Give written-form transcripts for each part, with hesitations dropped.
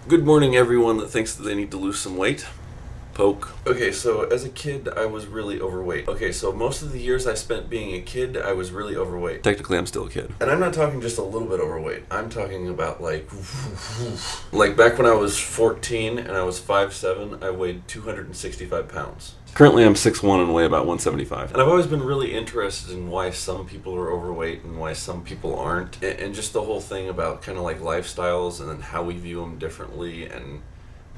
Good morning, everyone that thinks that they need to lose some weight. Poke. Okay, so as a kid, I was really overweight. Okay, so most of the years I spent being a kid, I was really overweight. Technically, I'm still a kid. And I'm not talking just a little bit overweight. I'm talking about like back when I was 14 and I was 5'7", I weighed 265 pounds. Currently, I'm 6'1" and weigh about 175. And I've always been really interested in why some people are overweight and why some people aren't. And just the whole thing about kind of like lifestyles and then how we view them differently and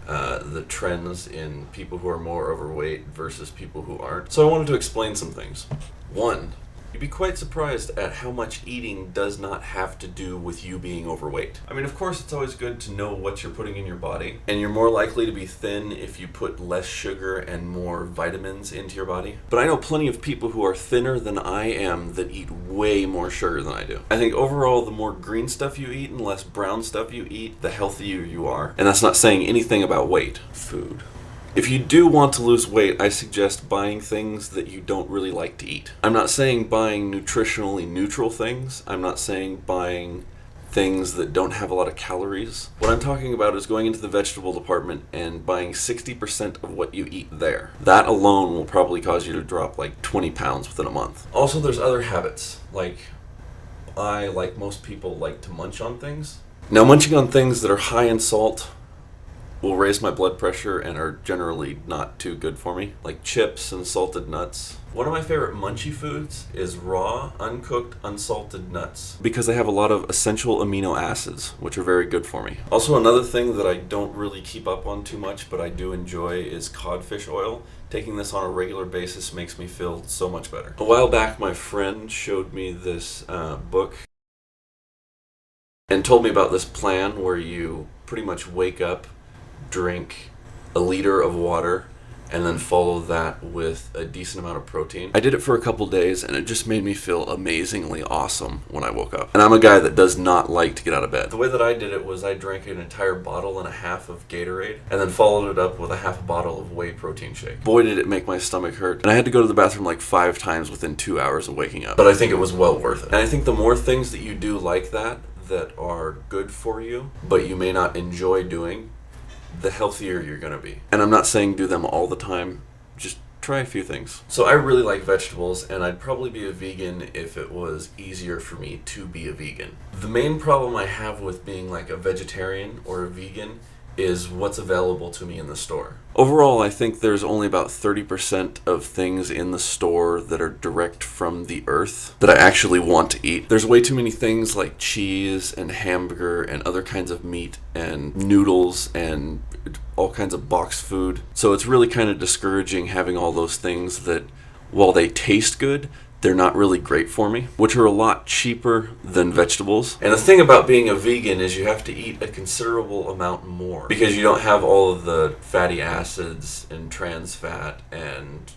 the trends in people who are more overweight versus people who aren't. So I wanted to explain some things. One, you'd be quite surprised at how much eating does not have to do with you being overweight. I mean, of course, it's always good to know what you're putting in your body, and you're more likely to be thin if you put less sugar and more vitamins into your body. But I know plenty of people who are thinner than I am that eat way more sugar than I do. I think overall, the more green stuff you eat and less brown stuff you eat, the healthier you are. And that's not saying anything about weight. Food. If you do want to lose weight, I suggest buying things that you don't really like to eat. I'm not saying buying nutritionally neutral things. I'm not saying buying things that don't have a lot of calories. What I'm talking about is going into the vegetable department and buying 60% of what you eat there. That alone will probably cause you to drop like 20 pounds within a month. Also, there's other habits. Like most people, like to munch on things. Now, munching on things that are high in salt will raise my blood pressure and are generally not too good for me, like chips and salted nuts. One of my favorite munchy foods is raw, uncooked, unsalted nuts because they have a lot of essential amino acids, which are very good for me. Also, another thing that I don't really keep up on too much, but I do enjoy, is codfish oil. Taking this on a regular basis makes me feel so much better. A while back, my friend showed me this book and told me about this plan where you pretty much wake up, drink a liter of water, and then follow that with a decent amount of protein. I did it for a couple days and it just made me feel amazingly awesome when I woke up. And I'm a guy that does not like to get out of bed. The way that I did it was I drank an entire bottle and a half of Gatorade and then followed it up with a half a bottle of whey protein shake. Boy, did it make my stomach hurt. And I had to go to the bathroom like 5 times within 2 hours of waking up. But I think it was well worth it. And I think the more things that you do like that are good for you, but you may not enjoy doing, the healthier you're going to be. And I'm not saying do them all the time, just try a few things. So I really like vegetables, and I'd probably be a vegan if it was easier for me to be a vegan. The main problem I have with being like a vegetarian or a vegan is what's available to me in the store. Overall, I think there's only about 30% of things in the store that are direct from the earth that I actually want to eat. There's way too many things like cheese and hamburger and other kinds of meat and noodles and all kinds of boxed food. So it's really kind of discouraging having all those things that, while they taste good, they're not really great for me, which are a lot cheaper than vegetables. And the thing about being a vegan is you have to eat a considerable amount more because you don't have all of the fatty acids and trans fat and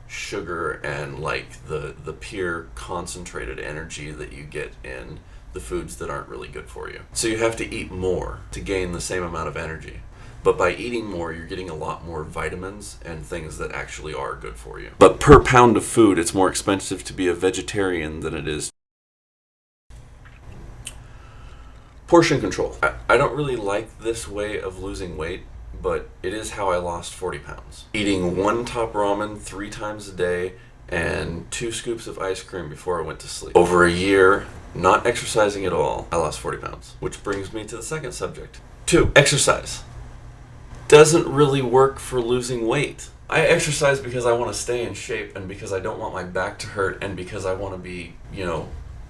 sugar and like the pure concentrated energy that you get in the foods that aren't really good for you. So you have to eat more to gain the same amount of energy. But by eating more, you're getting a lot more vitamins and things that actually are good for you. But per pound of food, it's more expensive to be a vegetarian than it is. Portion control. I don't really like this way of losing weight, but it is how I lost 40 pounds. Eating 1 top ramen 3 times a day and 2 scoops of ice cream before I went to sleep. Over a year, not exercising at all, I lost 40 pounds. Which brings me to the second subject. 2, exercise. Doesn't really work for losing weight. I exercise because I want to stay in shape and because I don't want my back to hurt and because I want to be,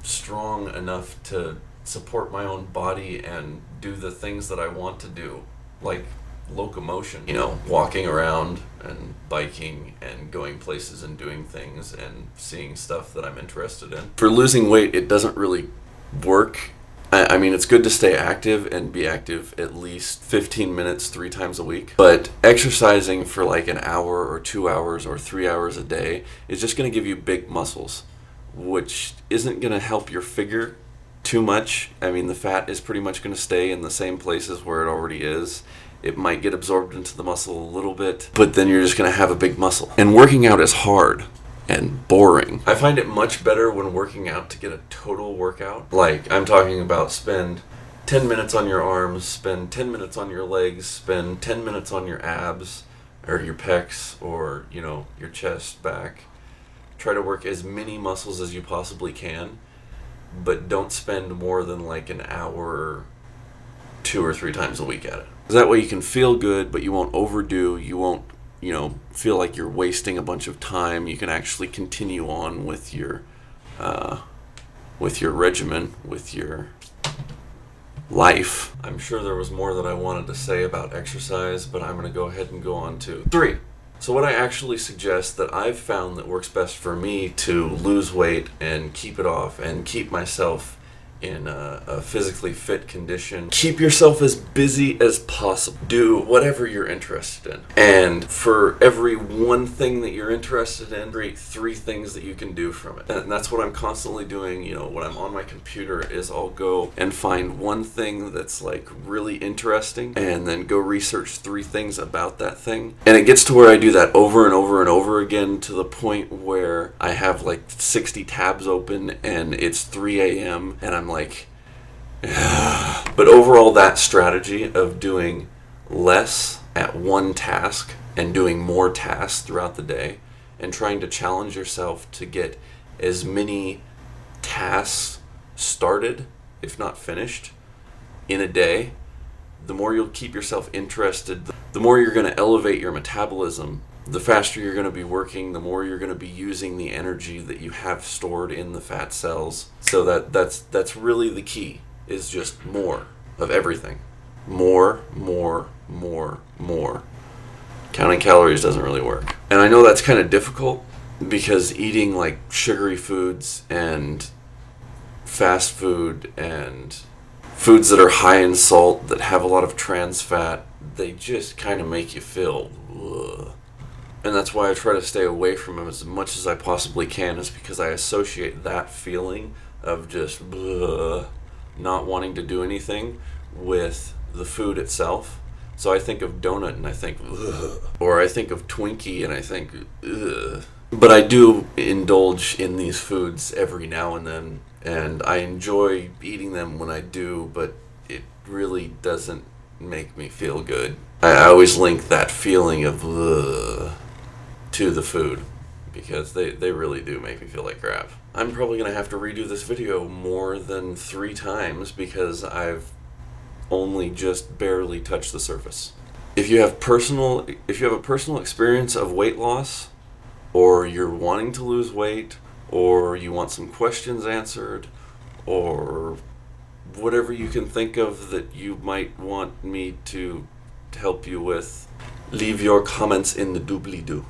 strong enough to support my own body and do the things that I want to do, like locomotion, walking around and biking and going places and doing things and seeing stuff that I'm interested in. For losing weight, it doesn't really work. I mean, it's good to stay active and be active at least 15 minutes 3 times a week. But exercising for like an hour or 2 hours or 3 hours a day is just going to give you big muscles, which isn't going to help your figure too much. I mean, the fat is pretty much going to stay in the same places where it already is. It might get absorbed into the muscle a little bit, but then you're just going to have a big muscle. And working out is hard and boring. I find it much better when working out to get a total workout. Like, I'm talking about spend 10 minutes on your arms, spend 10 minutes on your legs, spend 10 minutes on your abs, or your pecs, or, you know, your chest, back. Try to work as many muscles as you possibly can, but don't spend more than like an hour 2 or 3 times a week at it. That way you can feel good, but you won't overdo, you won't, you know, feel like you're wasting a bunch of time. You can actually continue on with your regimen, with your life. I'm sure there was more that I wanted to say about exercise, but I'm going to go ahead and go on to 3. So what I actually suggest that I've found that works best for me to lose weight and keep it off and keep myself in a physically fit condition. Keep yourself as busy as possible. Do whatever you're interested in. And for every one thing that you're interested in, create 3 things that you can do from it. And that's what I'm constantly doing. You know, when I'm on my computer is I'll go and find one thing that's like really interesting and then go research 3 things about that thing. And it gets to where I do that over and over and over again to the point where I have like 60 tabs open and it's 3 a.m. and I'm like, but overall that strategy of doing less at one task and doing more tasks throughout the day and trying to challenge yourself to get as many tasks started, if not finished, in a day, the more you'll keep yourself interested, the more you're going to elevate your metabolism, the faster you're going to be working, the more you're going to be using the energy that you have stored in the fat cells. So that's really the key, is just more of everything. More. Counting calories doesn't really work. And I know that's kind of difficult because eating like sugary foods and fast food and foods that are high in salt, that have a lot of trans fat, they just kind of make you feel ugh. And that's why I try to stay away from them as much as I possibly can, is because I associate that feeling of just ugh, not wanting to do anything with the food itself. So I think of donut and I think ugh, or I think of Twinkie and I think ugh. But I do indulge in these foods every now and then, and I enjoy eating them when I do, but it really doesn't make me feel good. I always link that feeling of ugh to the food, because they really do make me feel like crap. I'm probably going to have to redo this video more than 3 times because I've only just barely touched the surface. If you have a personal experience of weight loss, or you're wanting to lose weight, or you want some questions answered, or whatever you can think of that you might want me to help you with, leave your comments in the doobly-doo.